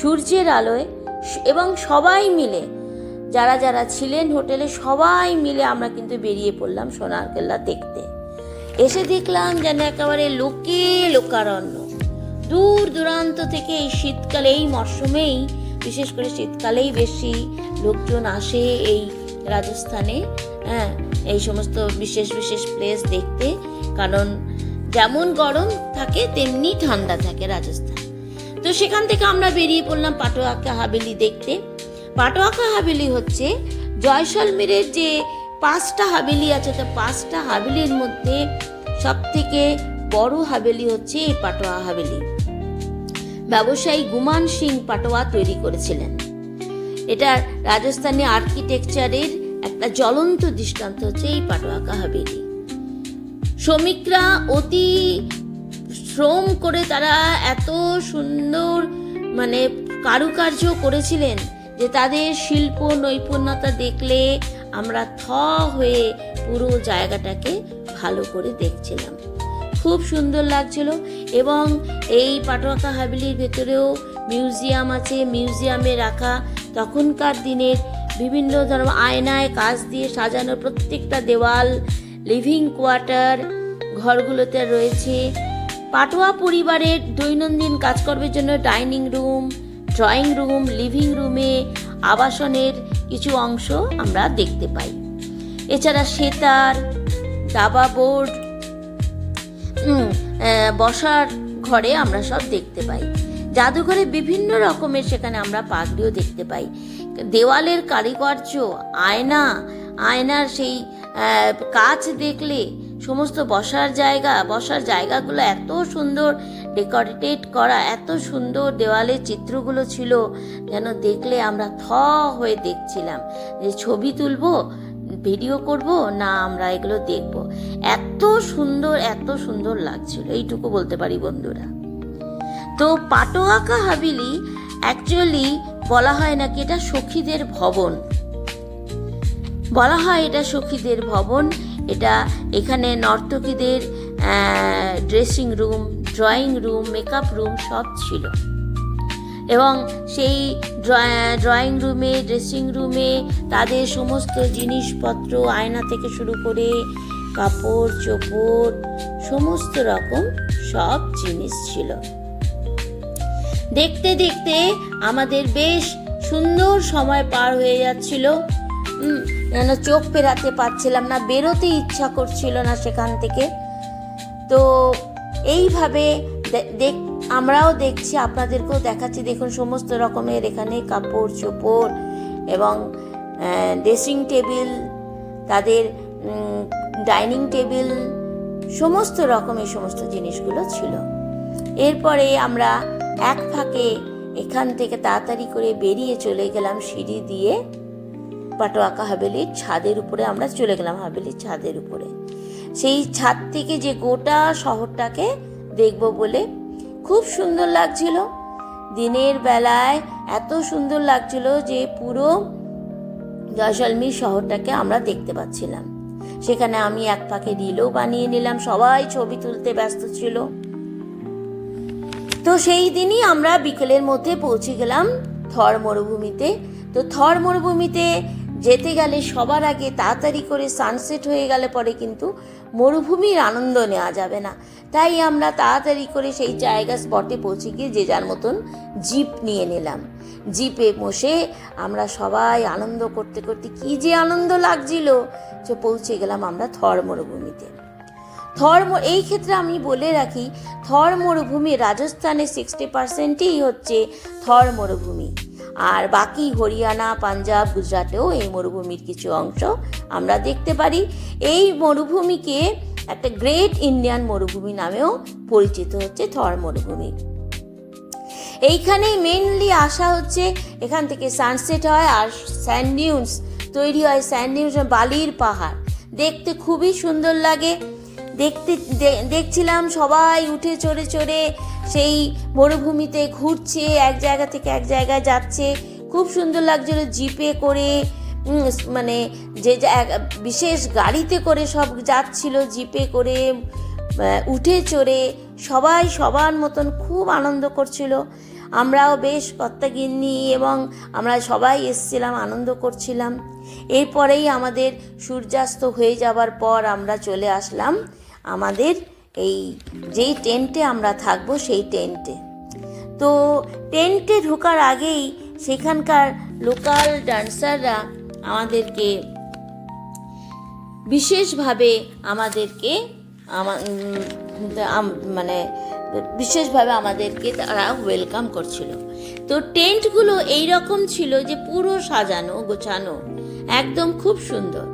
সূর্যের আলোয় এবং সবাই মিলে যারা যারা ছিলেন হোটেলে সবাই মিলে আমরা কিন্তু বেরিয়ে পড়লাম সোনার কেল্লা দেখতে। এসে দেখলাম যেন একেবারে লোকে লোকারণ্য, দূর দূরান্ত থেকে এই শীতকালে, এই মরশুমেই বিশেষ করে শীতকালেই বেশি লোকজন আসে এই রাজস্থানে, হ্যাঁ, এই সমস্ত বিশেষ বিশেষ প্লেস দেখতে। কারণ যেমন গরম থাকে তেমনি ঠান্ডা থাকে রাজস্থান। তো সেখান থেকে আমরা বেরিয়ে পড়লাম পাটোয়াকা হাভেলি দেখতে। পাটোয়াকা হাভেলি হচ্ছে জয়সলমেরের যে 5টা হাভেলি আছে, তো 5টা হাভেলির মধ্যে সব থেকে বড় হাভেলি হচ্ছে এই পাটোয়া হাভেলি। ব্যবসায়ী গুমান সিং পাটোয়া তৈরি করেছিলেন। এটা রাজস্থানী আর্কিটেকচারের একটা জ্বলন্ত দৃষ্টান্ত হচ্ছে এই পাটোয়াকা হাভেলি। শ্রমিকরা অতি শ্রম করে তারা এত সুন্দর কারুকার্য করেছিলেন যে তাদের শিল্প নৈপুণ্যতা দেখলে আমরা হয়ে পুরো জায়গাটাকে ভালো করে দেখছিলাম। খুব সুন্দর লাগছিল। এবং এই পাটোয়াকা হাভেলির ভেতরেও মিউজিয়াম আছে। মিউজিয়ামে রাখা তখনকার দিনের বিভিন্ন ধরনের আয়নায় কাঁচ দিয়ে সাজানো প্রত্যেকটা দেওয়াল, লিভিং কোয়ার্টার ঘরগুলোতে রয়েছে। পাটোয়া পরিবারের দৈনন্দিন কাজকর্মের জন্য dining room, drawing room, living রুমে আবাসনের কিছু অংশ আমরা দেখতে পাই। এছাড়া সেতার, দাবা বোর্ড, বসার ঘরে আমরা সব দেখতে পাই। জাদুঘরে বিভিন্ন রকমের সেখানে আমরা পাগড়িও দেখতে পাই। দেওয়ালের কারুকার্য, আয়নার সেই কাঁচ দেখলে সমস্ত বসার জায়গাগুলো এত সুন্দর ডেকোরেটেড করা, এত সুন্দর দেওয়ালের চিত্রগুলো ছিল যেন দেখলে আমরা হয়ে দেখছিলাম যে ছবি তুলবো, ভিডিও করব না আমরা এগুলো দেখব। এত সুন্দর লাগছিল, এইটুকু বলতে পারি বন্ধুরা। তো পাটোয়াকা হাভেলি অ্যাকচুয়ালি বলা হয় নাকি এটা সখীদের ভবন, বলা হয় এটা সখীদের ভবন। এটা এখানে নর্তকীদের dressing room, drawing room, makeup room সব ছিল। এবং সেই ড্রয়িং রুমে, ড্রেসিং রুমে তাদের সমস্ত জিনিসপত্র, আয়না থেকে শুরু করে কাপড় চোপড় সমস্ত রকম সব জিনিস ছিল। দেখতে দেখতে আমাদের বেশ সুন্দর সময় পার হয়ে যাচ্ছিল। যেন চোখ ফেরাতে পারছিলাম না, বেরোতে ইচ্ছা করছিল না সেখান থেকে। তো এইভাবে আমরাও দেখছি, আপনাদেরকেও দেখাচ্ছি। দেখুন সমস্ত রকমের এখানে কাপড় চোপড় এবং ড্রেসিং টেবিল, তাদের ডাইনিং টেবিল, সমস্ত রকমের সমস্ত জিনিসগুলো ছিল। এরপরে আমরা এক ফাঁকে এখান থেকে তাড়াতাড়ি করে বেরিয়ে চলে গেলাম সিঁড়ি দিয়ে পাটোয়াকা হাভেলির ছাদের উপরে। আমরা চলে গেলাম হাভেলির ছাদের উপরে। সেই ছাদ থেকে যে গোটা শহরটাকে দেখব বলে খুব সুন্দর লাগছিল। দিনের বেলায় এত সুন্দর লাগছিল যে পুরো জয়সলমীর শহরটাকে আমরা দেখতে পাচ্ছিলাম। সেখানে আমি এক ফাঁকে রিলও বানিয়ে নিলাম, সবাই ছবি তুলতে ব্যস্ত ছিল। তো সেই দিনই আমরা বিকেলের মধ্যে পৌঁছে গেলাম থর মরুভূমিতে। তো থর মরুভূমিতে যেতে গেলে সবার আগে তাড়াতাড়ি করে সানসেট হয়ে গেলে পরে কিন্তু মরুভূমির আনন্দ নেওয়া যাবে না। তাই আমরা তাড়াতাড়ি করে সেই জায়গা স্পটে পৌঁছে গিয়ে যে যার মতন জিপ নিয়ে নিলাম। জিপে বসে আমরা সবাই আনন্দ করতে করতে কি যে আনন্দ লাগছিল, যে পৌঁছে গেলাম আমরা থর মরুভূমিতে। এই ক্ষেত্রে আমি বলে রাখি, থর মরুভূমি রাজস্থানের 60%ই হচ্ছে থর মরুভূমি। আর বাকি হরিয়ানা, পাঞ্জাব, গুজরাটেও এই মরুভূমির কিছু অংশ আমরা দেখতে পারি। এই মরুভূমিকে একটা গ্রেট ইন্ডিয়ান মরুভূমি নামেও পরিচিত হচ্ছে থর মরুভূমি। এইখানে মেইনলি আসা হচ্ছে, এখান থেকে সানসেট হয় আর স্যান্ড ডিউনস তৈরি হয়। স্যান্ড ডিউনস বালির পাহাড় দেখতে খুবই সুন্দর লাগে। দেখছিলাম সবাই উঠে চড়ে চড়ে সেই মরুভূমিতে ঘুরছে, এক জায়গা থেকে এক জায়গায় যাচ্ছে। খুব সুন্দর লাগছিল। জিপে করে যে বিশেষ গাড়িতে করে সব যাচ্ছিল, জিপে করে উঠে চড়ে সবাই সবার মতন খুব আনন্দ করছিল। আমরাও বেশ কর্তাগিন্নি এবং আমরা সবাই এসেছিলাম, আনন্দ করছিলাম। এরপরেই আমাদের সূর্যাস্ত হয়ে যাবার পর আমরা চলে আসলাম আমাদের এই যেই টেন্টে আমরা থাকবো সেই টেন্টে। তো টেন্টে ঢোকার আগেই সেখানকার লোকাল ডান্সাররা আমাদেরকে বিশেষভাবে তারা ওয়েলকাম করছিল। তো টেন্টগুলো এইরকম ছিল যে পুরো সাজানো গোছানো, একদম খুব সুন্দর।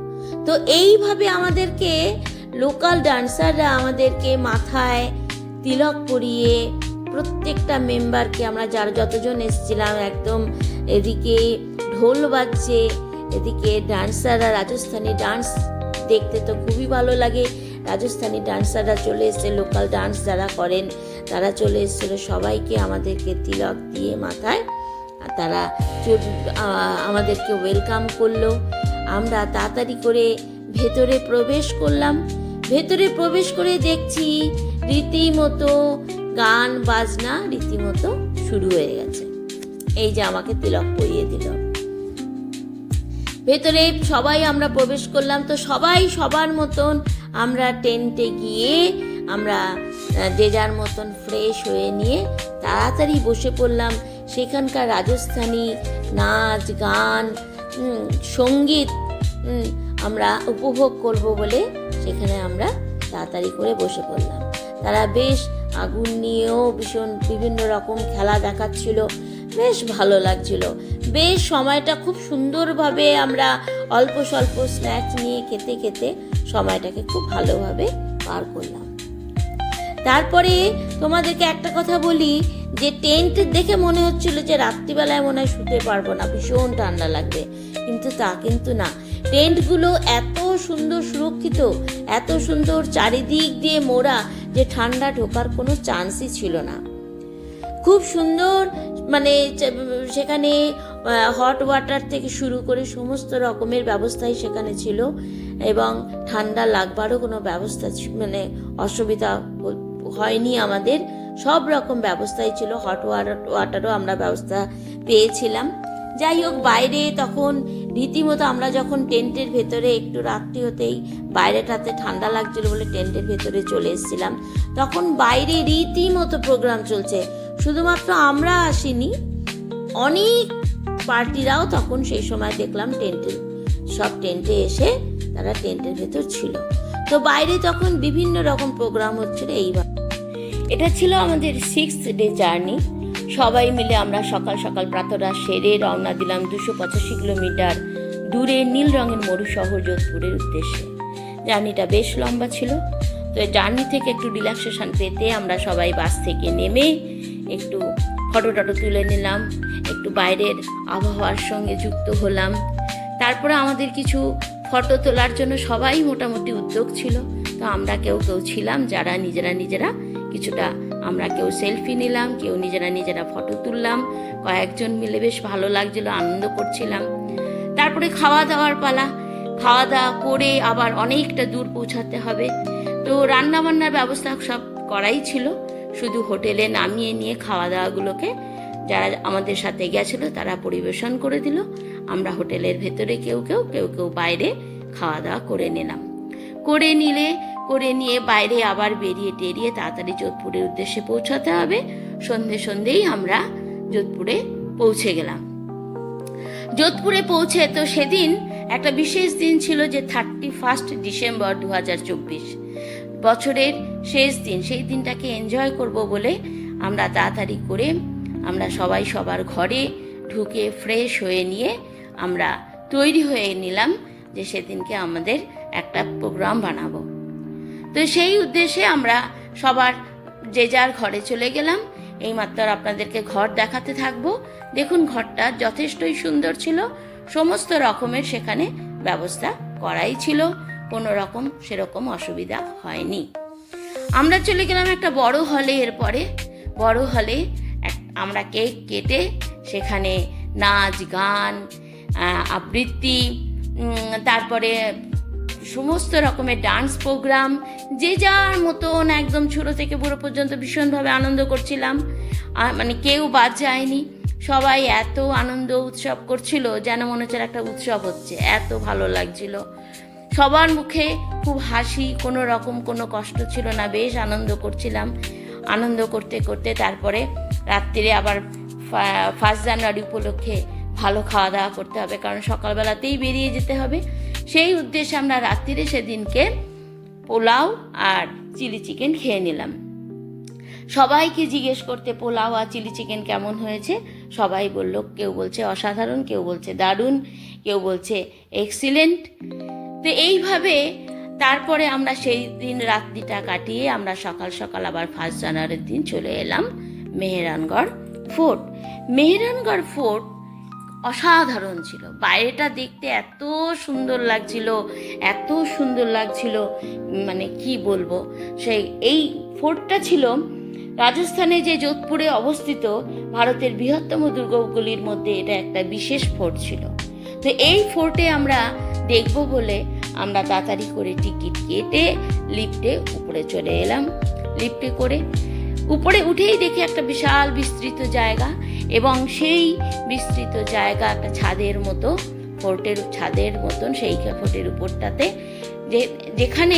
তো এইভাবে আমাদেরকে লোকাল ডান্সাররা আমাদেরকে মাথায় তিলক পরিয়ে প্রত্যেকটা মেম্বারকে, আমরা যতজন এসেছিলাম, একদম এদিকে ঢোল বাজছে, এদিকে ডান্সাররা রাজস্থানী ডান্স দেখতে তো খুবই ভালো লাগে। রাজস্থানী ডান্সাররা চলে এসছে, লোকাল ডান্স যারা করেন তারা চলে এসেছিলো, সবাইকে আমাদেরকে তিলক দিয়ে মাথায় তারা আমাদেরকে ওয়েলকাম করলো। আমরা তাড়াতাড়ি করে ভেতরে প্রবেশ করলাম। ভেতরে প্রবেশ করে দেখছি রীতিমতো গান বাজনা রীতিমতো শুরু হয়ে গেছে। এই যে আমাকে তিলক পরিয়ে দিল। ভেতরে সবাই আমরা প্রবেশ করলাম। তো সবাই সবার মতন আমরা টেন্টে গিয়ে আমরা যে যার মতন ফ্রেশ হয়ে নিয়ে তাড়াতাড়ি বসে পড়লাম। সেখানকার রাজস্থানী নাচ গান সঙ্গীত আমরা উপভোগ করব বলে সেখানে আমরা তাড়াতাড়ি করে বসে পড়লাম। তারা বেশ আগুন নিয়েও বিভিন্ন রকম খেলা দেখাচ্ছিল, বেশ ভালো লাগছিল। বেশ সময়টা খুব সুন্দরভাবে আমরা অল্প স্বল্প স্ন্যাক্স নিয়ে খেতে খেতে সময়টাকে খুব ভালোভাবে পার করলাম। তারপরে তোমাদেরকে একটা কথা বলি যে টেন্ট দেখে মনে হচ্ছিল যে রাত্রিবেলায় মনে হয় শুতে পারবো না, ভীষণ ঠান্ডা লাগবে, কিন্তু না। টেন্টগুলো এত সুন্দর সুরক্ষিত, এত সুন্দর চারিদিক দিয়ে মোড়া যে ঠান্ডা ঢোকার কোনো চান্সই ছিল না। খুব সুন্দর, মানে সেখানে হট ওয়াটার থেকে শুরু করে সমস্ত রকমের ব্যবস্থাই সেখানে ছিল এবং ঠান্ডা লাগবারও কোনো ব্যবস্থা অসুবিধা হয়নি আমাদের। সব রকম ব্যবস্থাই ছিল, হট ওয়াটারও আমরা ব্যবস্থা পেয়েছিলাম। যাই হোক, বাইরে তখন রীতিমতো আমরা যখন টেন্টের ভেতরে একটু রাত্রি হতেই বাইরেটাতে ঠান্ডা লাগছিল বলে টেন্টের ভেতরে চলে এসেছিলাম, তখন বাইরে রীতিমতো প্রোগ্রাম চলছে। শুধুমাত্র আমরা আসিনি, অনেক পার্টিরাও তখন সেই সময় দেখলাম টেন্টে এসে তারা টেন্টের ভেতর ছিল। তো বাইরে তখন বিভিন্ন রকম প্রোগ্রাম হচ্ছিল। এইভাবে এটা ছিল আমাদের 6th ডে জার্নি। সবাই মিলে আমরা সকাল সকাল প্রাতরা সেরে রওনা দিলাম 285 কিলোমিটার দূরে নীল রঙের মরু শহর যোধপুরের উদ্দেশ্যে। জার্নিটা বেশ লম্বা ছিল। তো জার্নি থেকে একটু রিল্যাক্সেশন পেতে আমরা সবাই বাস থেকে নেমে একটু ফটো তুলে নিলাম, একটু বাইরের আবহাওয়ার সঙ্গে যুক্ত হলাম। তারপরে আমাদের কিছু ফটো তোলার জন্য সবাই মোটামুটি উদ্যোগ ছিল। তো আমরা কেউ ছিলাম যারা নিজেরা কিছুটা, আমরা কেউ সেলফি নিলাম, কেউ নিজেরা ফটো তুললাম। কয়েকজন মিলে বেশ ভালো লাগছিল, আনন্দ করছিলাম। তারপরে খাওয়া দাওয়ার পালা। খাওয়া দাওয়া করে আবার অনেকটা দূর পৌঁছাতে হবে। তো রান্না বান্নার ব্যবস্থা সব করাই ছিল, শুধু হোটেলে নামিয়ে নিয়ে খাওয়া দাওয়াগুলোকে যারা আমাদের সাথে গেছিলো তারা পরিবেশন করে দিল। আমরা হোটেলের ভেতরে কেউ বাইরে খাওয়া দাওয়া করে নিলাম। করে নিয়ে বাইরে আবার বেরিয়ে টেরিয়ে তাড়াতাড়ি যোধপুরের উদ্দেশ্যে পৌঁছাতে হবে। সন্ধেই আমরা যোধপুরে পৌঁছে গেলাম। যোধপুরে পৌঁছে তো সেদিন একটা বিশেষ দিন ছিল যে 31 ডিসেম্বর 2024, বছরের শেষ দিন। সেই দিনটাকে এনজয় করব বলে আমরা তাড়াতাড়ি করে আমরা সবাই সবার ঘরে ঢুকে ফ্রেশ হয়ে নিয়ে আমরা তৈরি হয়ে নিলাম যে সেদিনকে আমাদের একটা প্রোগ্রাম বানাবো। তো সেই উদ্দেশ্যে আমরা সবার যে যার ঘরে চলে গেলাম। এইমাত্র আপনাদেরকে ঘর দেখাতে থাকবো। দেখুন, ঘরটা যথেষ্টই সুন্দর ছিল, সমস্ত রকমের সেখানে ব্যবস্থা করাই ছিল, কোনো রকম সেরকম অসুবিধা হয়নি। আমরা চলে গেলাম একটা বড় হলে। এরপরে বড় হলে আমরা কেক কেটে সেখানে নাচ গান আবৃত্তি, তারপরে সমস্ত রকমের ডান্স প্রোগ্রাম, যে যার মতন একদম ছোট থেকে বুড়ো পর্যন্ত ভীষণভাবে আনন্দ করছিলাম। মানে কেউ বাদ যায়নি, সবাই এত আনন্দ উৎসব করছিল যেন মনে হচ্ছে একটা উৎসব হচ্ছে, এত ভালো লাগছিল। সবার মুখে খুব হাসি, কোনো রকম কোনো কষ্ট ছিল না, বেশ আনন্দ করছিলাম। আনন্দ করতে করতে তারপরে রাত্রিরে আবার 1 জানুয়ারি উপলক্ষে ভালো খাওয়া দাওয়া করতে হবে, কারণ সকালবেলাতেই বেরিয়ে যেতে হবে। সেই উদ্দেশ্যে আমরা রাত্রিরে সেদিনকে পোলাও আর চিলি চিকেন খেয়ে নিলাম। সবাইকে জিজ্ঞেস করতে পোলাও আর চিলি চিকেন কেমন হয়েছে, সবাই বলল, কেউ বলছে অসাধারণ, কেউ বলছে দারুণ, কেউ বলছে এক্সিলেন্ট। তো এইভাবে তারপরে আমরা সেই দিন রাত্রিটা কাটিয়ে আমরা সকাল সকাল আবার 1 জানুয়ারির দিন চলে এলাম মেহেরানগড় ফোর্ট। মেহেরানগড় ফোর্ট অসাধারণ ছিল, বাইরেটা দেখতে এত সুন্দর লাগছিল, এত সুন্দর লাগছিল, মানে কি বলবো। সেই এই ফোর্টটা ছিল রাজস্থানে, যে যোধপুরে অবস্থিত ভারতের বৃহত্তম দুর্গগুলির মধ্যে এটা একটা বিশেষ ফোর্ট ছিল। তো এই ফোর্টে আমরা দেখব বলে আমরা তাড়াতাড়ি করে টিকিট কেটে লিফটে উপরে চলে এলাম। লিফটে করে উপরে উঠেই দেখি একটা বিশাল বিস্তৃত জায়গা, এবং সেই বিস্তৃত জায়গা একটা ছাদের মতো, ফোর্টের ছাদের মতন, সেই ফোর্টের উপরটাতে যেখানে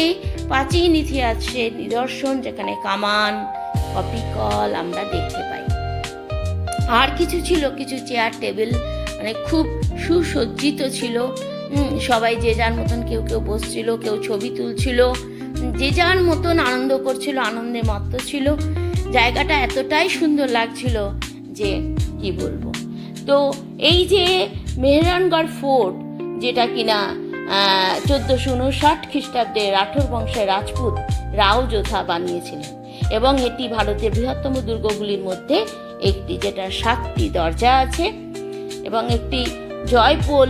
প্রাচীন ইতিহাসের নিদর্শন, যেখানে কামান, কপি কল আমরা দেখতে পাই। আর কিছু ছিল, কিছু চেয়ার টেবিল, মানে খুব সুসজ্জিত ছিল। সবাই যে যার মতন, কেউ কেউ বসছিল, কেউ ছবি তুলছিল, যে যার মতন আনন্দ করছিল, আনন্দে মত্ত ছিল। জায়গাটা এতটাই সুন্দর লাগছিল যে কি বলবো। তো এই যে মেহেরানগড় ফোর্ট, যেটা কিনা 1459 খ্রিস্টাব্দে রাঠোর বংশের রাজপুত রাও যোধা বানিয়েছিলেন, এবং এটি ভারতের বৃহত্তম দুর্গগুলির মধ্যে একটি, যেটা 7টি দরজা আছে, এবং একটি জয়পোল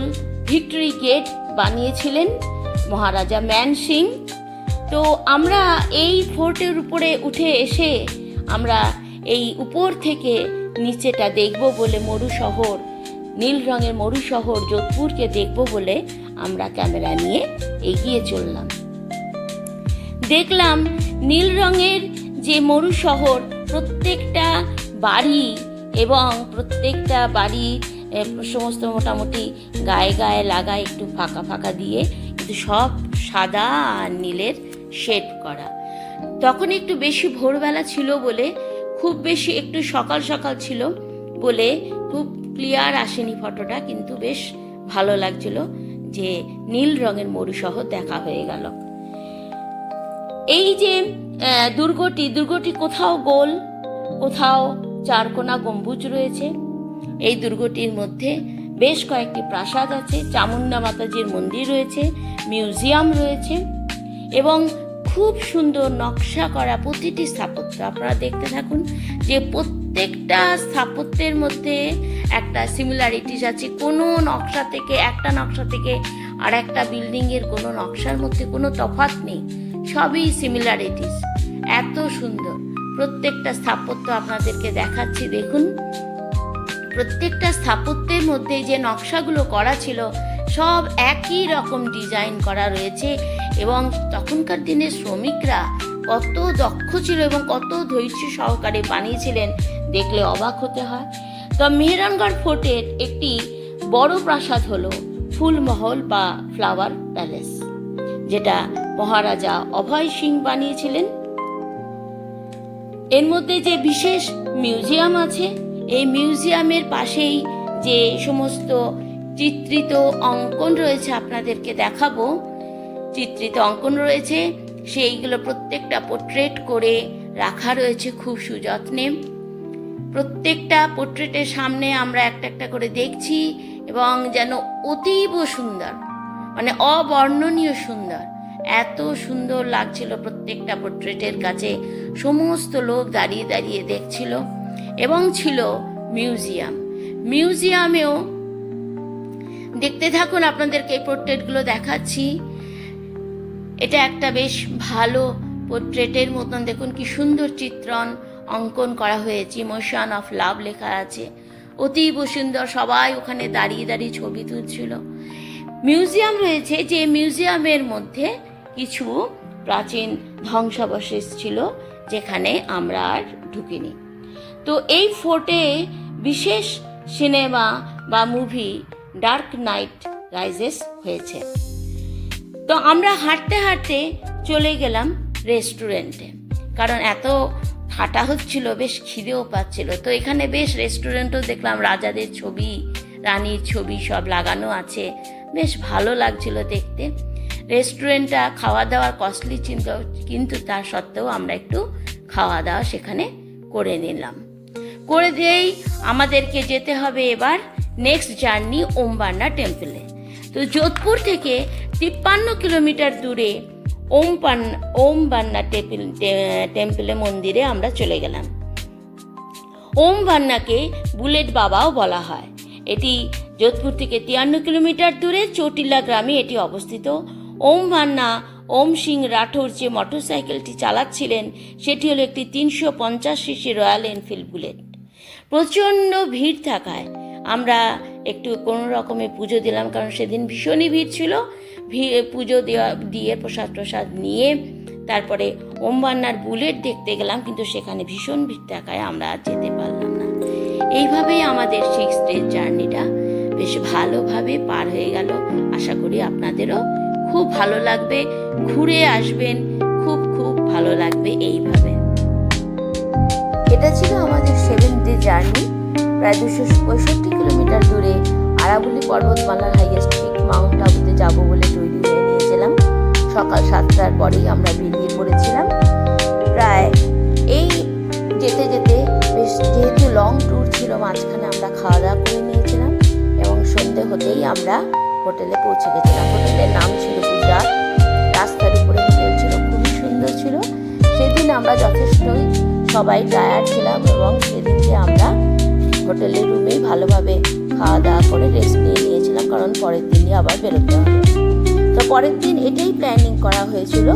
ভিক্টরি গেট বানিয়েছিলেন মহারাজা মান সিং। তো আমরা এই ফোর্টের উপরে উঠে এসে আমরা এই উপর থেকে নিচেটা দেখব বলে, মরু শহর, নীল রঙের মরু শহর যোধপুরকে দেখব বলে আমরা ক্যামেরা নিয়ে এগিয়ে চললাম। দেখলাম নীল রঙের যে মরু শহর, প্রত্যেকটা বাড়ি এবং প্রত্যেকটা বাড়ির সমস্ত মোটামুটি গায়ে গায়ে লাগা, একটু ফাঁকা ফাঁকা দিয়ে, কিন্তু সব সাদা আর নীলের শেড করা। তখন একটু বেশি ভোরবেলা ছিল বলে, খুব বেশি একটু সকাল সকাল ছিল বলে খুব ক্লিয়ার আসেনি ফটোটা, কিন্তু বেশ ভালো লাগছিল যে নীল রঙের মরু শহর দেখা হয়ে গেল। এই যে দুর্গটি কোথাও গোল, কোথাও চারকোনা গম্বুজ রয়েছে। এই দুর্গটির মধ্যে বেশ কয়েকটি প্রাসাদ আছে, চামুন্ডা মাতাজির মন্দির রয়েছে, মিউজিয়াম রয়েছে, এবং খুব সুন্দর নকশা করা প্রতিটি স্থাপত্য। আপনারা দেখতে থাকুন যে প্রত্যেকটা স্থাপত্যের মধ্যে একটা সিমিলারিটিস আছে। কোনো নকশা থেকে, একটা নকশা থেকে আর একটা বিল্ডিংয়ের কোনো নকশার মধ্যে কোনো তফাৎ নেই, সবই সিমিলারিটিস। এত সুন্দর প্রত্যেকটা স্থাপত্য আপনাদেরকে দেখাচ্ছি, দেখুন। প্রত্যেকটা স্থাপত্যের মধ্যে যে নকশাগুলো করা ছিল সব একই রকম ডিজাইন করা রয়েছে, এবং তখনকার দিনের শ্রমিকরা কত দক্ষ ছিল এবং কত ধৈর্য সহকারে বানিয়েছিলেন, দেখলে অবাক হতে হয়। তো মেহেরানগড় ফোর্টের একটি বড় প্রাসাদ হলো ফুলমহল বা ফ্লাওয়ার প্যালেস, যেটা মহারাজা অভয় সিং বানিয়েছিলেন। এর মধ্যে যে বিশেষ মিউজিয়াম আছে, এই মিউজিয়ামের পাশেই যে সমস্ত চিত্রিত অঙ্কন রয়েছে আপনাদেরকে দেখাবো, চিত্রিত অঙ্কন রয়েছে, সেইগুলো প্রত্যেকটা পোর্ট্রেট করে রাখা রয়েছে খুব সুযত্নে। প্রত্যেকটা পোর্ট্রেটের সামনে আমরা একটা একটা করে দেখছি, এবং যেন অতীব সুন্দর, মানে অবর্ণনীয় সুন্দর, এত সুন্দর লাগছিল প্রত্যেকটা পোর্ট্রেটের কাছে। সমস্ত লোক দাঁড়িয়ে দাঁড়িয়ে দেখছিল, এবং ছিল মিউজিয়াম। মিউজিয়ামেও দেখতে থাকুন, আপনাদেরকে এই পোর্ট্রেটগুলো দেখাচ্ছি। এটা একটা বেশ ভালো পোর্ট্রেটের মতন, দেখুন কি সুন্দর চিত্রণ অঙ্কন করা হয়েছে, ইমোশন অফ লাভ লেখা আছে, অতীব সুন্দর। সবাই ওখানে দাঁড়িয়ে দাঁড়িয়ে ছবি তুলছিল। মিউজিয়াম রয়েছে, যে মিউজিয়ামের মধ্যে কিছু প্রাচীন ধ্বংসাবশেষ ছিল যেখানে আমরা আর ঢুকিনি। তো এই ফোর্টে বিশেষ সিনেমা বা মুভি ডার্ক নাইট রাইজেস হয়েছে। তো আমরা হাঁটতে হাঁটতে চলে গেলাম রেস্টুরেন্টে, কারণ এত হাঁটা হচ্ছিল, বেশ খিদেও পাচ্ছিল। তো এখানে বেশ রেস্টুরেন্টও দেখলাম, রাজাদের ছবি, রানীর ছবি সব লাগানো আছে, বেশ ভালো লাগছিল দেখতে। রেস্টুরেন্টটা খাওয়া দাওয়ার কস্টলি ছিল, কিন্তু তার সত্ত্বেও আমরা একটু খাওয়া দাওয়া সেখানে করে নিলাম। করে দিয়েই আমাদেরকে যেতে হবে এবার নেক্সট জার্নি ওমবান্না টেম্পলে। তো যোধপুর থেকে 53 কিলোমিটার দূরে ওমবান্না টেম্পলে মন্দিরে আমরা চলে গেলাম। ওমবান্নাকে বুলেট বাবাও বলা হয়। এটি যোধপুর থেকে 53 কিলোমিটার দূরে চটিলা গ্রামে এটি অবস্থিত। ওমবান্না ওম সিং রাঠোর যে মোটরসাইকেলটি চালাচ্ছিলেন সেটি হলো একটি 350 সিসি রয়্যাল এনফিল্ড বুলেট। প্রচণ্ড ভিড় থাকায় আমরা একটু কোনো রকমে পুজো দিলাম, কারণ সেদিন ভীষণই ভিড় ছিল। পুজো দিয়ে প্রসাদ নিয়ে তারপরে ওমবান্নার বুলেট দেখতে গেলাম, কিন্তু সেখানে ভীষণ ভিড় থাকায় আমরা আর যেতে পারলাম না। এইভাবেই আমাদের 6 ডেজ জার্নিটা বেশ ভালোভাবে পার হয়ে গেল। আশা করি আপনাদেরও খুব ভালো লাগবে, ঘুরে আসবেন, খুব খুব ভালো লাগবে এইভাবে। এটা ছিল আমাদের 7 ডে জার্নি। প্রায় 265 কিলোমিটার দূরে আরাবুলি পর্বতমালার হাইয়েস্ট পিক মাউন্ট আবুতে যাব বলে তৈরি হয়ে নিয়েছিলাম। সকাল 7টার পরেই আমরা বেরিয়ে পড়েছিলাম। প্রায় এই যেতে যেতে বেশ, যেহেতু লং ট্যুর ছিল, মাঝখানে আমরা খাওয়া দাওয়া করে নিয়েছিলাম এবং সন্ধে হতেই আমরা হোটেলে পৌঁছে গেছিলাম। হোটেলের নাম ছিল গুজরাট। রাস্তার উপরে হোটেল ছিল, খুবই সুন্দর ছিল। সেদিন আমরা যথেষ্টই সবাই টায়ার্ড ছিলাম এবং সেদিনকে আমরা হোটেলের রুমেই ভালোভাবে খাওয়া দাওয়া করে রেস্ট নিয়েছিলাম, কারণ পরের দিনই আবার বেরোতে হবে। তো পরের দিন এটাই প্ল্যানিং করা হয়েছিল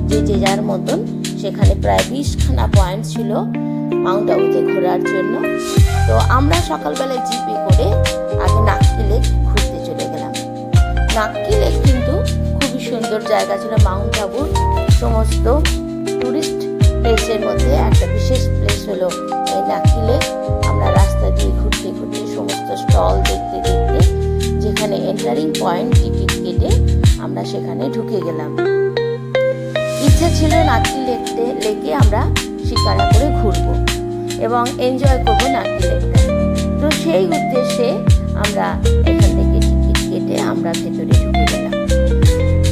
যে যার মতন সেখানে প্রায় 20খানা পয়েন্ট ছিল মাউন্ট আবুতে ঘোরার জন্য। তো আমরা সকালবেলায় জিপে করে আগে নাক্কি লেক ঘুরতে চলে গেলাম। নাক্কি লেক কিন্তু খুবই সুন্দর জায়গা ছিল। মাউন্ট আবুর সমস্ত টুরিস্ট প্লেসের মধ্যে একটা বিশেষ প্লেস হলো এই নাক্কি লেক। আমরা রাস্তা দিয়ে ঘুরতে ঘুরতে সমস্ত স্টল দেখতে দেখতে যেখানে এন্টারিং পয়েন্ট টিকিট কেটে আমরা সেখানে ঢুকে গেলাম। ইচ্ছা ছিল নাক্কি লেকে আমরা শিকারা করে ঘুরবো এবং এনজয় করবো নাক্কি লেকটা। তো সেই উদ্দেশ্যে আমরা এখান থেকে টিকিট কেটে আমরা ভেতরে ঢুকে গেলাম।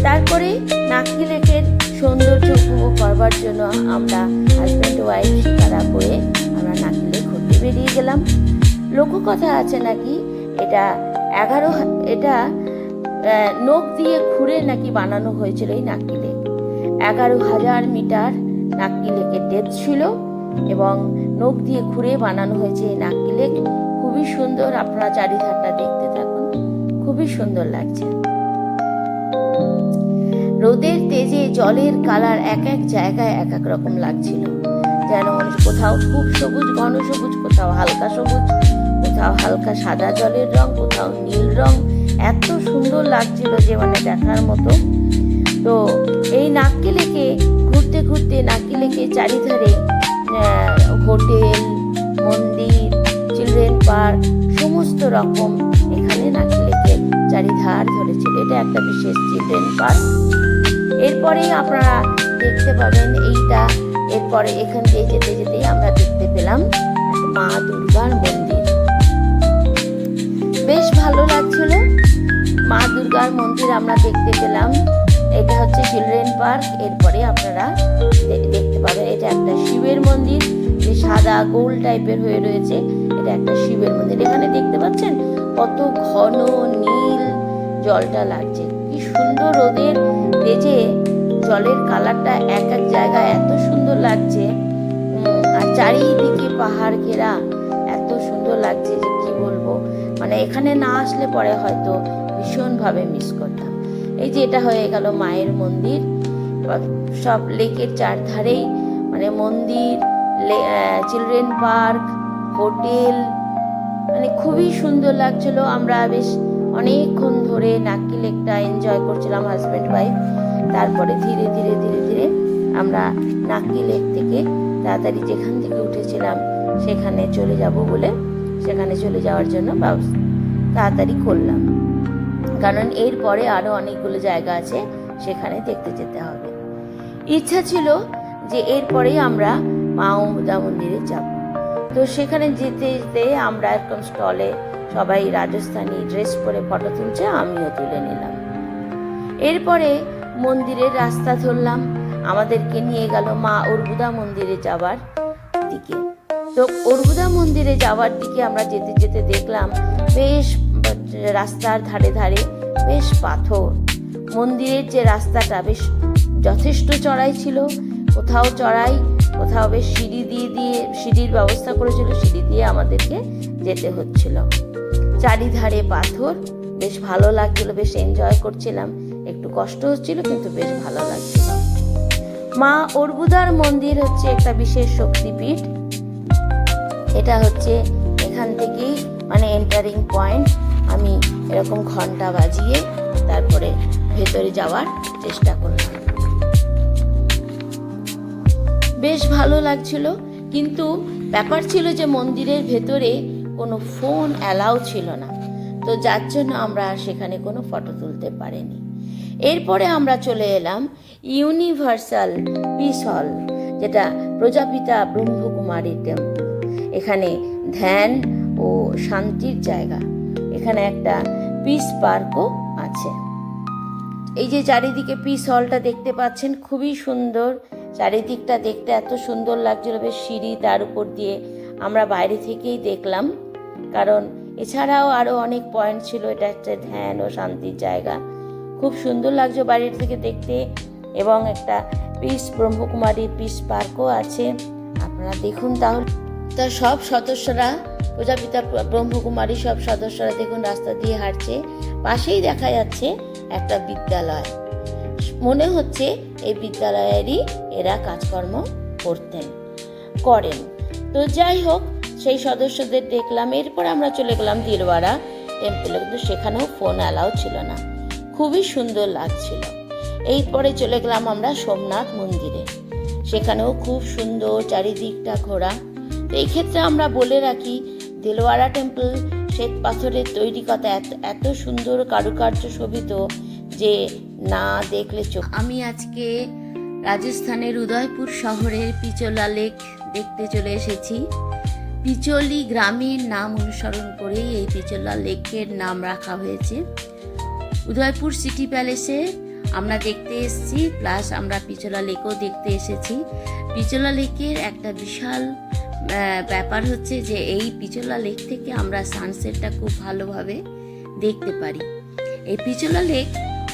তারপরে নাক্কি লেকের সৌন্দর্য উপভোগ করবার জন্য আমরা হাজব্যান্ড ওয়াইফ শিকারা করে আমরা নাক্কি লেক ঘুরতে বেরিয়ে গেলাম। লোককথা আছে নাকি এটা নখ দিয়ে খুঁড়ে নাকি বানানো হয়েছিল এই নাক্কি লেক। 11,000 মিটার নাক্কি লেকের ডেপথ ছিল এবং নখ দিয়ে খুঁড়ে বানানো হয়েছে এই নাক্কি লেক। খুবই সুন্দর, আপনারা চারিধারটা দেখতে থাকুন, খুবই সুন্দর লাগছে। রোদের তেজে জলের কালার এক এক জায়গায় এক এক রকম লাগছিল, যেন কোথাও খুব সবুজ ঘন সবুজ, কোথাও হালকা সবুজ, কোথাও হালকা সাদা জলের রং, কোথাও নীল রং। এত সুন্দর লাগছিল যে দেখার মতো। তো এই নাক্কি লেকে ঘুরতে ঘুরতে নাক্কি লেকের চারিধারে হোটেল, মন্দির, চিলড্রেন পার্ক সমস্ত রকম এখানে নাক্কি লেকের চারিধার ধরেছিল। এটা একটা বিশেষ চিলড্রেন পার্ক। এরপরেই আপনারা দেখতে পাবেন এইটা। এরপরে এখান দিয়ে যেতে যেতেই আমরা দেখতে পেলাম মা দুর্গার মন্দির। বেশ ভালো লাগছিল। মা দুর্গার মন্দির আমরা দেখতে পেলাম। এটা হচ্ছে চিলড্রেন পার্ক। এরপরে আপনারা দেখতে পাবেন এটা একটা শিবের মন্দির, যে সাদা গোল টাইপের হয়ে রয়েছে। এটা একটা শিবের মন্দির। এখানে দেখতে পাচ্ছেন কত ঘন নীল জলটা লাগছে, কি সুন্দর রোদের তেজে জলের কালারটা এক এক জায়গায় এত সুন্দর লাগছে। আর চারিদিকে পাহাড় ঘেরা, এত সুন্দর লাগছে যে কি বলবো। এখানে না আসলে পরে হয়তো ভীষণভাবে মিস করতাম। এই যে এটা হয়ে গেল মায়ের মন্দির। সব লেকের চারধারেই মন্দির, চিলড্রেন পার্ক, হোটেল, খুবই সুন্দর লাগছিল। আমরা বেশ অনেকক্ষণ ধরে নাক্কি লেকটা এনজয় করছিলাম হাজব্যান্ড ওয়াইফ। তারপরে ধীরে ধীরে ধীরে ধীরে আমরা নাক্কি লেক থেকে তাড়াতাড়ি যেখান থেকে উঠেছিলাম সেখানে চলে যাব বলে সেখানে চলে যাওয়ার জন্য তাড়াতাড়ি করলাম, কারণ এরপরে আরও অনেকগুলো জায়গা আছে সেখানে দেখতে যেতে হবে। ইচ্ছা ছিল যে এরপরেই আমরা মা অম্বুজা মন্দিরে যাব। তো সেখানে যেতে যেতে আমরা এরকম স্টলে সবাই রাজস্থানি ড্রেস পরে ফটো তুলছে, আমিও তুলে নিলাম। এরপরে মন্দিরের রাস্তা ধরলাম, আমাদেরকে নিয়ে গেল মা অর্বুদা মন্দিরে যাওয়ার দিকে। তো অর্বুদা মন্দিরে যাওয়ার দিকে আমরা যেতে যেতে দেখলাম বেশ রাস্তার ধারে ধারে বেশ পাথর। মন্দিরের যে রাস্তাটা বেশ যথেষ্ট চড়াই ছিল, কোথাও চড়াই কোথাও বেশ সিঁড়ির ব্যবস্থা করেছিল, সিঁড়ি দিয়ে আমাদেরকে যেতে হচ্ছিল। চারিধারে পাথর, বেশ ভালো লাগছিল, বেশ এনজয় করছিলাম। একটু কষ্ট হচ্ছিল কিন্তু বেশ ভালো লাগছিল। মা অর্বুদার মন্দির হচ্ছে একটা বিশেষ শক্তিপীঠ। এটা হচ্ছে এখান থেকেই মানে এন্টারিং পয়েন্ট। আমি এরকম ঘন্টা বাজিয়ে তারপরে ভেতরে যাওয়ার চেষ্টা করলাম। বেশ ভালো লাগছিল, কিন্তু ব্যাপার ছিল যে মন্দিরের ভেতরে কোনো ফোন অ্যালাউ ছিল না, তো যার জন্য আমরা সেখানে কোনো ফটো তুলতে পারিনি। এরপরে আমরা চলে এলাম ইউনিভার্সাল পিস হল, যেটা প্রজাপিতা ব্রহ্মকুমারী টেম্পল। এখানে ধ্যান ও শান্তির জায়গা। এখানে একটা পিস পার্কও আছে। এই যে চারিদিকে পিস হলটা দেখতে পাচ্ছেন, খুবই সুন্দর। চারিদিকটা দেখতে এত সুন্দর লাগছিল, বেশ সিঁড়ি, তার উপর দিয়ে আমরা বাইরে থেকেই দেখলাম, কারণ এছাড়াও আরও অনেক পয়েন্ট ছিল। এটা একটা ধ্যান ও শান্তির জায়গা, খুব সুন্দর লাগছে বাইরের থেকে দেখতে। এবং একটা পিস ব্রহ্মকুমারী পিস পার্কও আছে, আপনারা দেখুন। তাহলে তার সব সদস্যরা, প্রজাপিতা ব্রহ্মকুমারী সব সদস্যরা দেখুন রাস্তা দিয়ে হাঁটছে। পাশেই দেখা যাচ্ছে একটা বিদ্যালয়, মনে হচ্ছে এই বিদ্যালয়েরই এরা কাজকর্ম করেন। তো যাই হোক, সেই সদস্যদের দেখলাম। এরপর আমরা চলে গেলাম দিলওয়ারা টেম্পলে, কিন্তু সেখানেও ফোন অ্যালাউ ছিল না, খুবই সুন্দর লাগছিল। এরপরে চলে গেলাম আমরা সোমনাথ মন্দিরে, সেখানেও খুব সুন্দর, চারিদিকটা ঘোরা। তো এই ক্ষেত্রে আমরা বলে রাখি, দিলওয়ারা টেম্পল শ্বেত পাথরের তৈরি কথা, এত সুন্দর কারুকার্য শোভিত যে না দেখলে চোখ। আমি আজকে রাজস্থানের উদয়পুর শহরের পিচোলা লেক দেখতে চলে এসেছি। পিচোলি গ্রামের নাম অনুসরণ করেই এই পিচোলা লেকের নাম রাখা হয়েছে। উদয়পুর সিটি প্যালেসে আমরা দেখতে এসেছি, প্লাস আমরা পিচোলা লেকও দেখতে এসেছি। পিচোলা লেকের একটা বিশাল ব্যাপার হচ্ছে যে এই পিচোলা লেক থেকে আমরা সানসেটটা খুব ভালোভাবে দেখতে পারি। এই পিচোলা লেক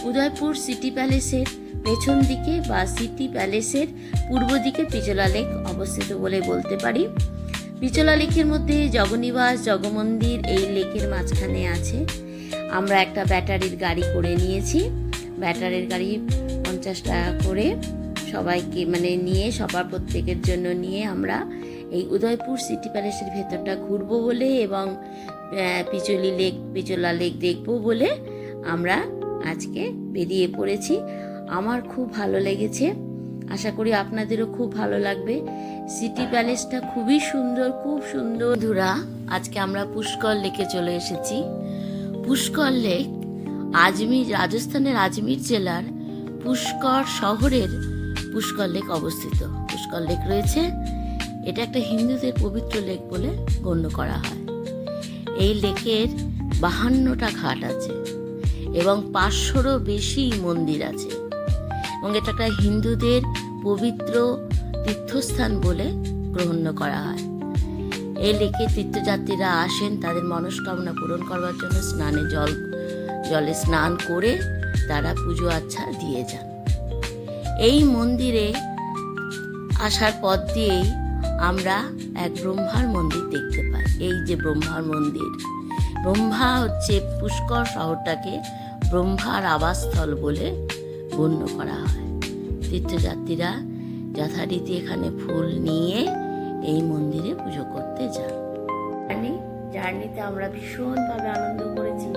উদয়পুর সিটি প্যালেসের পেছন দিকে বা সিটি প্যালেসের পূর্ব দিকে পিচোলা লেক অবস্থিত বলে বলতে পারি। পিচোলা লেকের মধ্যে জগনিবাস, জগমন্দির এই লেকের মাঝখানে আছে। আমরা একটা ব্যাটারির গাড়ি করে নিয়েছি। ব্যাটারির গাড়ি 50 টাকা করে সবাইকে নিয়ে, সবার প্রত্যেকের জন্য নিয়ে আমরা এই উদয়পুর সিটি প্যালেসের ভেতরটা ঘুরবো বলে এবং পিচোলা লেক দেখবো বলে আমরা আজকে বেরিয়ে পড়েছি। আমার খুব ভালো লেগেছে, আশা করি আপনাদেরও খুব ভালো লাগবে। সিটি প্যালেসটা খুবই সুন্দর, খুব সুন্দর। বন্ধুরা, আজকে আমরা পুষ্কর লেকে চলে এসেছি। পুষ্কর লেক রাজস্থানের আজমির জেলার পুষ্কর শহরের পুষ্কর লেক অবস্থিত। পুষ্কর লেক রয়েছে, এটা একটা হিন্দুদের পবিত্র লেক বলে গণ্য করা হয়। এই লেকের 52টা ঘাট আছে এবং 500রও বেশি মন্দির আছে, এবং এটা একটা হিন্দুদের পবিত্র তীর্থস্থান বলে গণ্য করা হয়। এই লেকে তীর্থযাত্রীরা আসেন তাদের মনস্কামনা পূরণ করবার জন্য, জলে স্নান করে তারা পুজো আচ্ছা দিয়ে যান। এই মন্দিরে আসার পথ দিয়েই আমরা এক ব্রহ্মার মন্দির দেখতে পাই। এই যে ব্রহ্মার মন্দির, ব্রহ্মা হচ্ছে পুষ্কর শহরটাকে ব্রহ্মার আবাসস্থল বলে গণ্য করা হয়। তীর্থযাত্রীরা যথারীতি এখানে ফুল নিয়ে এই মন্দিরে পুজো করতে যান। জার্নিতে আমরা ভীষণভাবে আনন্দ করেছি,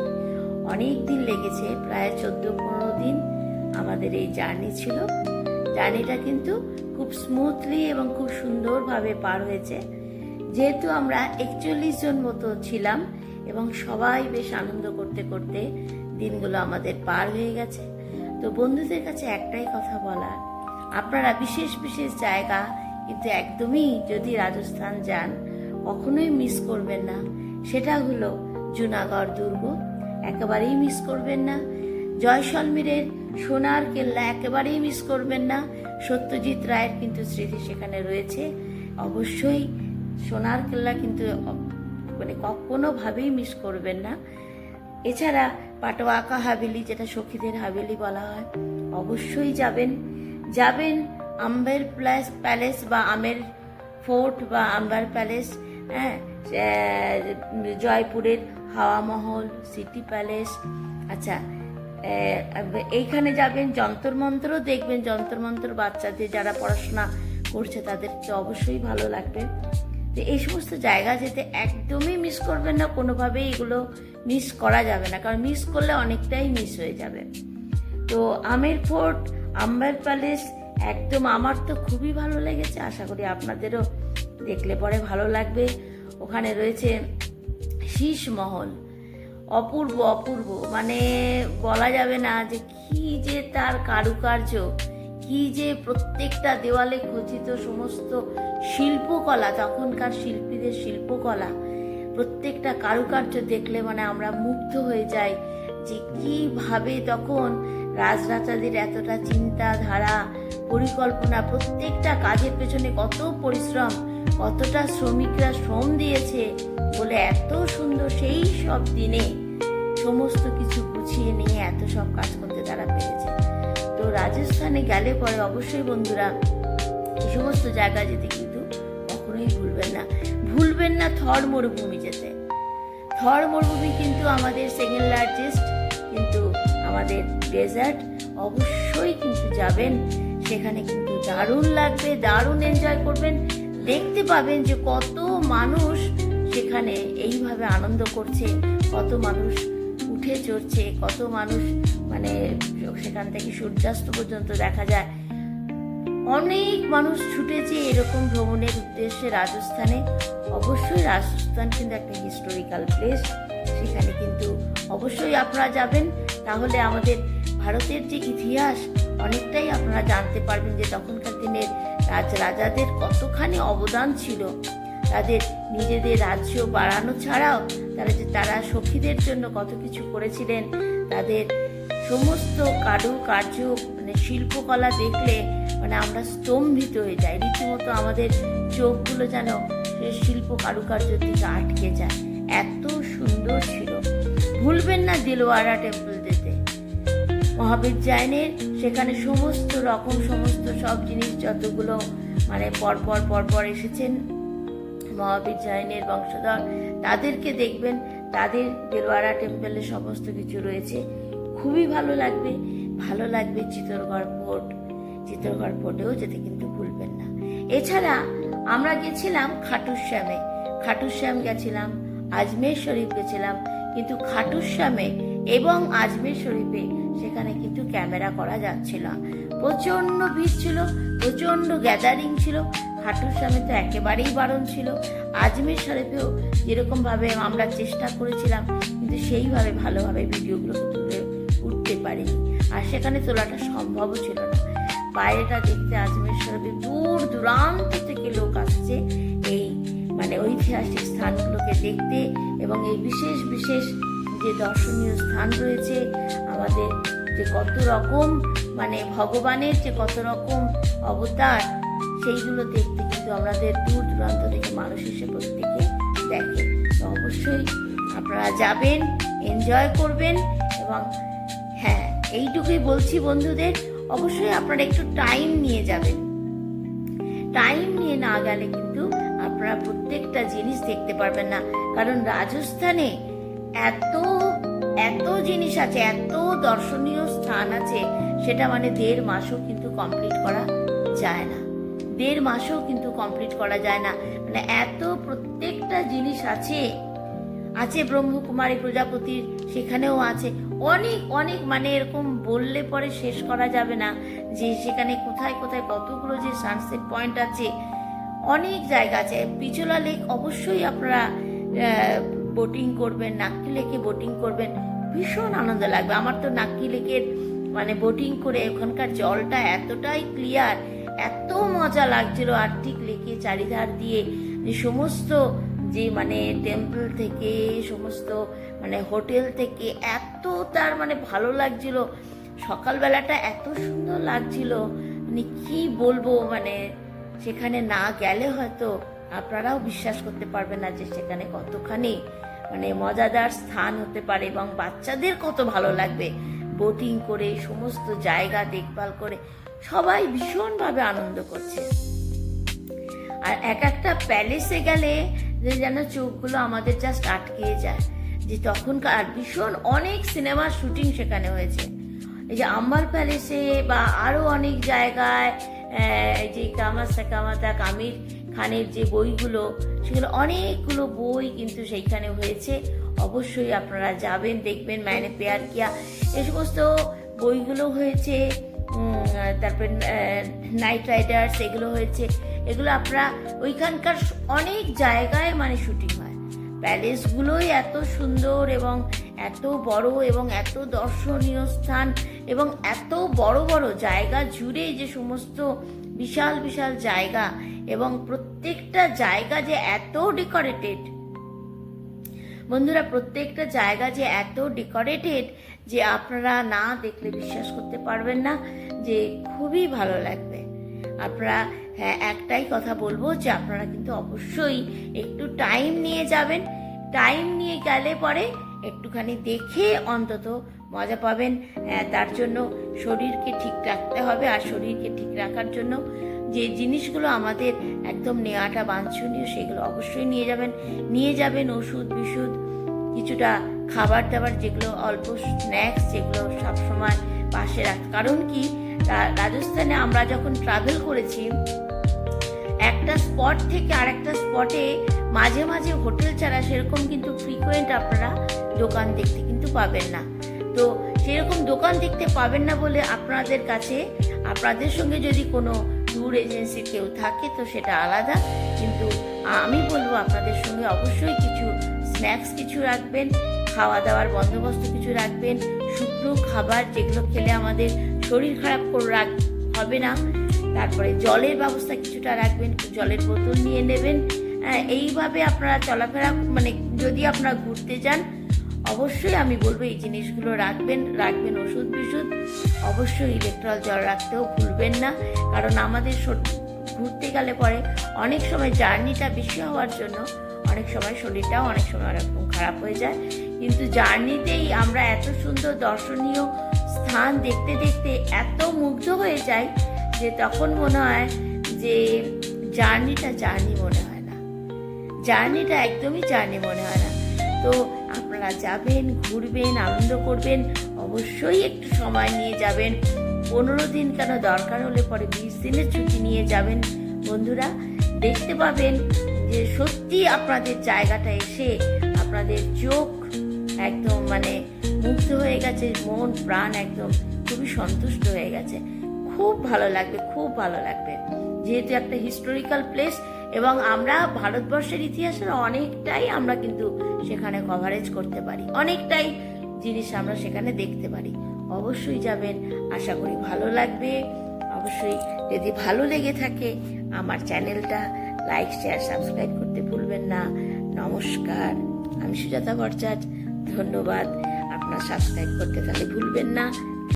অনেক দিন লেগেছে, প্রায় 14-15 দিন আমাদের এই জার্নি ছিল। জার্নিটা কিন্তু খুব স্মুথলি এবং খুব সুন্দরভাবে পার হয়েছে, যেহেতু আমরা 41 জন মতো ছিলাম এবং সবাই বেশ আনন্দ করতে করতে দিনগুলো আমাদের পার হয়ে গেছে। তো বন্ধুদের কাছে একটাই কথা বলার, আপনারা বিশেষ বিশেষ জায়গা কিন্তু একদমই যদি রাজস্থান যান কখনোই মিস করবেন না। সেটা হলো জুনাগড় দুর্গ, একেবারেই মিস করবেন না। জয়সলমীরের সোনার কেল্লা একেবারেই মিস করবেন না। সত্যজিৎ রায়ের কিন্তু স্মৃতি সেখানে রয়েছে, অবশ্যই সোনার কেল্লা কিন্তু মানে কোনোভাবেই মিস করবেন না। এছাড়া পাটওয়াকা হাভেলি, যেটা সখীদের হাভেলি বলা হয়, অবশ্যই যাবেন। আম্বের প্যালেস বা আমের ফোর্ট বা আম্বার প্যালেস, হ্যাঁ, জয়পুরের হাওয়া মহল, সিটি প্যালেস। আচ্ছা, এইখানে যাবেন, যন্তর মন্ত্রও দেখবেন। যন্তর মন্ত্র বাচ্চাদের যারা পড়াশোনা করছে তাদের তো অবশ্যই ভালো লাগবে। তো এই সমস্ত জায়গা যেতে একদমই মিস করবেন না, কোনোভাবেই এগুলো মিস করা যাবে না, কারণ মিস করলে অনেকটাই মিস হয়ে যাবে। তো আমের ফোর্ট, আম্বার প্যালেস একদম আমার তো খুবই ভালো লেগেছে, আশা করি আপনাদেরও দেখলে পরে ভালো লাগবে। ওখানে রয়েছে শীষ মহল, অপূর্ব অপূর্ব, মানে বলা যাবে না যে কি যে তার কারুকার্য, কি যে প্রত্যেকটা দেওয়ালে খচিত সমস্ত শিল্পকলা, তখনকার শিল্পীদের শিল্পকলা, প্রত্যেকটা কারুকার্য দেখলে মানে আমরা মুগ্ধ হয়ে যাই যে কিভাবে তখন রাজরাজাদের এতটা চিন্তাধারা, পরিকল্পনা, প্রত্যেকটা কাজের পেছনে কত পরিশ্রম, কতটা শ্রমিকরা শ্রম দিয়েছে বলে এত সুন্দর সেই সব দিনে সমস্ত কিছু গুছিয়ে নিয়ে এত সব কাজ করতে তারা পেরেছে। তো রাজস্থানে গেলে পরে অবশ্যই বন্ধুরা এই সমস্ত জায়গা যেতে কিন্তু কখনোই ভুলবেন না থর মরুভূমি যেতে। থর মরুভূমি কিন্তু আমাদের সেকেন্ড লার্জেস্ট কিন্তু আমাদের ডেজার্ট, অবশ্যই কিন্তু যাবেন। সেখানে কিন্তু দারুণ লাগবে, দারুণ এনজয় করবেন। দেখতে পাবেন যে কত মানুষ সেখানে এইভাবে আনন্দ করছে, কত মানুষ উঠে চড়ছে, কত মানুষ মানে সেখান থেকে সূর্যাস্ত পর্যন্ত দেখা যায়। অনেক মানুষ ছুটেছে এরকম ভ্রমণের উদ্দেশ্যে রাজস্থানে। অবশ্যই রাজস্থান কিন্তু একটা হিস্টোরিক্যাল প্লেস, সেখানে কিন্তু অবশ্যই আপনারা যাবেন। তাহলে আমাদের ভারতের যে ইতিহাস অনেকটাই আপনারা জানতে পারবেন যে তখনকার দিনের রাজাদের কতখানি অবদান ছিল, তাদের নিজেদের রাজ্য বাড়ানো ছাড়াও তারা সখীদের জন্য কত কিছু করেছিলেন। তাদের সমস্ত কারুকার্য মানে শিল্পকলা দেখলে মানে আমরা স্তম্ভিত হয়ে যাই, রীতিমতো আমাদের চোখগুলো যেন শিল্প কারুকার্যের দিকে আটকে যায়, এত সুন্দর ছিল। ভুলবেন না দিলওয়ারা টেম্পল যেতে, মহাবীর জৈনের সেখানে সমস্ত রকম সমস্ত সব জিনিস যতগুলো মানে পরপর এসেছেন মহাবীর জৈনের বংশধর, তাদেরকে দেখবেন। তাদের দিলওয়ারা টেম্পলে সমস্ত কিছু রয়েছে, খুবই ভালো লাগবে। চিত্তরগড় ফোর্টেও যেতে কিন্তু ভুলবেন না। এছাড়া আমরা গেছিলাম খাটুশ্যাম গেছিলাম, আজমের শরীফ গেছিলাম, কিন্তু খাটুশ্যামে এবং আজমের শরীফে সেখানে কিন্তু ক্যামেরা করা যাচ্ছিল না, প্রচন্ড ভিড় ছিল, প্রচন্ড গ্যাদারিং ছিল। খাটুশ্যামে তো একেবারেই বারণ ছিল। আজমের শরীফেও যেরকম ভাবে আমরা চেষ্টা করেছিলাম কিন্তু সেইভাবে ভালোভাবে ভিডিওগুলো তুলে উঠতে পারিনি, আর সেখানে তোলাটা সম্ভবও ছিল না। বাইরেটা দেখতে আজমের শরীফে দূর দূরান্ত থেকে লোক আসছে এই মানে ঐতিহাসিক স্থানগুলোকে দেখতে, এবং এই বিশেষ বিশেষ যে দর্শনীয় স্থান রয়েছে আমাদের, যে কত রকম মানে ভগবানের যে কত রকম অবতার, সেইগুলো দেখতে কিন্তু আমাদের দূর দূরান্ত থেকে মানুষ এসে প্রত্যেকে দেখে। তো অবশ্যই আপনারা যাবেন, এনজয় করবেন। এবং হ্যাঁ, এইটুকুই বলছি বন্ধুদের, অবশ্যই আপনারা একটু টাইম নিয়ে যাবেন। টাইম নিয়ে না গেলে কিন্তু আপনারা প্রত্যেকটা জিনিস দেখতে পারবেন না, কারণ রাজস্থানে এত এত জিনিস আছে, এত দর্শনীয় স্থান আছে, সেটা মানে 1.5 মাসও কিন্তু কমপ্লিট করা যায় না। মানে এত প্রত্যেকটা জিনিস আছে, আছে ব্রহ্মকুমারী প্রজাপতির, সেখানেও আছে অনেক অনেক, মানে এরকম বললে পরে শেষ করা যাবে না যে সেখানে কোথায় কোথায় কতগুলো যে সানসেট পয়েন্ট আছে, অনেক জায়গা আছে। পিছলা লেক অবশ্যই আপনারা বোটিং করবেন, নাক্কি লেকে বোটিং করবেন, ভীষণ আনন্দ লাগবে। আমার তো নাক্কি লেকের মানে বোটিং করে ওখানকার জলটা এতটাই ক্লিয়ার, এত মজা লাগছিল। আর ঠিক লেকে চারিধার দিয়ে যে সমস্ত যে মানে টেম্পল থেকে সমস্ত মানে হোটেল থেকে এত তার মানে ভালো লাগছিল, সকালবেলাটা এত সুন্দর লাগছিল, মানে কি বলবো, মানে সেখানে না গেলে হয়তো আপনারাও বিশ্বাস করতে পারবেন না যে সেখানে কতখানি মানে মজাদার স্থান হতে পারে এবং বাচ্চাদের কত ভালো লাগবে বোটিং করে, সমস্ত জায়গা দেখভাল করে সবাই ভীষণভাবে আনন্দ করছে। আর এক একটা প্যালেসে গেলে যে যেন চোখগুলো আমাদের জাস্ট আটকে যায়, যে তখনকার ভীষণ অনেক সিনেমার শুটিং সেখানে হয়েছে। এই যে আম্বার প্যালেসে বা আরো অনেক জায়গায় যে কামাসা কামাতা আমির খানের যে বইগুলো, সেগুলো অনেকগুলো বই কিন্তু সেইখানে হয়েছে। অবশ্যই আপনারা যাবেন, দেখবেন। মায়নে প্যার কিয়া এই সমস্ত বইগুলো হয়েছে। তারপর নাইট রাইডার্স এগুলো হয়েছে। এগুলো আপনারা ওইখানকার অনেক জায়গায় মানে শুটিং হয়। প্যালেসগুলোই এত সুন্দর এবং এত বড় এবং এত দর্শনীয় স্থান এবং এত বড় বড় জায়গা জুড়ে যে সমস্ত বিশাল বিশাল জায়গা, এবং প্রত্যেকটা জায়গা যে এত ডেকোরেটেড বন্ধুরা, প্রত্যেকটা জায়গা যে এত ডেকোরেটেড যে আপনারা না দেখলে বিশ্বাস করতে পারবেন না, যে খুবই ভালো লাগবে। আপনারা হ্যাঁ একটাই কথা বলবো যে আপনারা কিন্তু অবশ্যই একটু টাইম নিয়ে যাবেন। টাইম নিয়ে গেলে পরে একটুখানি দেখে অন্তত মজা পাবেন। তার জন্য শরীরকে ঠিক রাখতে হবে, আর শরীরকে ঠিক রাখার জন্য যে জিনিসগুলো আমাদের একদম নেওয়াটা বাঞ্ছনীয় সেগুলো অবশ্যই নিয়ে যাবেন। ওষুধ বিশুধ কিছুটা খাবার দাবার, যেগুলো অল্প স্ন্যাক্স, যেগুলো সবসময় পাশে রাখ। কারণ কি, রাজস্থানে আমরা যখন ট্রাভেল করেছি, একটা স্পট থেকে আরেকটা স্পটে মাঝে মাঝে হোটেল ছাড়া সেরকম কিন্তু ফ্রিকোয়েন্ট আপনারা দোকান দেখতে কিন্তু পাবেন না। তো সেরকম দোকান দেখতে পাবেন না বলে আপনাদের কাছে, আপনাদের সঙ্গে যদি কোনো ট্যুর এজেন্সি কেউ থাকে তো সেটা আলাদা, কিন্তু আমি বলবো আপনাদের সঙ্গে অবশ্যই কিছু স্ন্যাক্স কিছু রাখবেন, খাওয়া দাওয়ার বন্দোবস্ত কিছু রাখবেন, শুকনো খাবার যেগুলো খেলে আমাদের শরীর খারাপ হবে না। তারপরে জলের ব্যবস্থা কিছুটা রাখবেন, জলের বোতল নিয়ে নেবেন। এইভাবে আপনারা চলাফেরা মানে যদি আপনারা ঘুরতে যান অবশ্যই আমি বলবো এই জিনিসগুলো রাখবেন। ওষুধ বিশুধ অবশ্যই ইলেকট্রল জল রাখতেও ভুলবেন না, কারণ আমাদের ঘুরতে গেলে পরে অনেক সময় জার্নিটা বেশি হওয়ার জন্য অনেক সময় শরীরটাও অনেক সময় এরকম খারাপ হয়ে যায়। কিন্তু জার্নিতেই আমরা এত সুন্দর দর্শনীয় স্থান দেখতে দেখতে এত মুগ্ধ হয়ে যাই যে তখন মনে হয় যে জার্নিটা জার্নি মনে হয় না, জার্নিটা একদমই জার্নি মনে হয় না। তো আপনারা যাবেন, ঘুরবেন, আনন্দ করবেন, অবশ্যই একটু সময় নিয়ে যাবেন। 15 দিন কেন, দরকার হলে পরে 20 দিনের ছুটি নিয়ে যাবেন বন্ধুরা। দেখতে পাবেন যে সত্যি আপনাদের জায়গাটা এসে আপনাদের চোখ একদম মানে মুগ্ধ হয়ে গেছে, মন প্রাণ একদম খুবই সন্তুষ্ট হয়ে গেছে। খুব ভালো লাগবে, খুব ভালো লাগবে, যেহেতু একটা হিস্টোরিক্যাল প্লেস এবং আমরা ভারতবর্ষের ইতিহাসের অনেকটাই আমরা কিন্তু সেখানে কভারেজ করতে পারি, অনেকটাই জিনিস আমরা সেখানে দেখতে পারি। অবশ্যই যাবেন, আশা করি ভালো লাগবে। অবশ্যই যদি ভালো লেগে থাকে আমার চ্যানেলটা লাইক, শেয়ার, সাবস্ক্রাইব করতে ভুলবেন না। নমস্কার, আমি সুজাতা ভট্টাচার্য, ধন্যবাদ। আপনারা সাবস্ক্রাইব করতে তাহলে ভুলবেন না।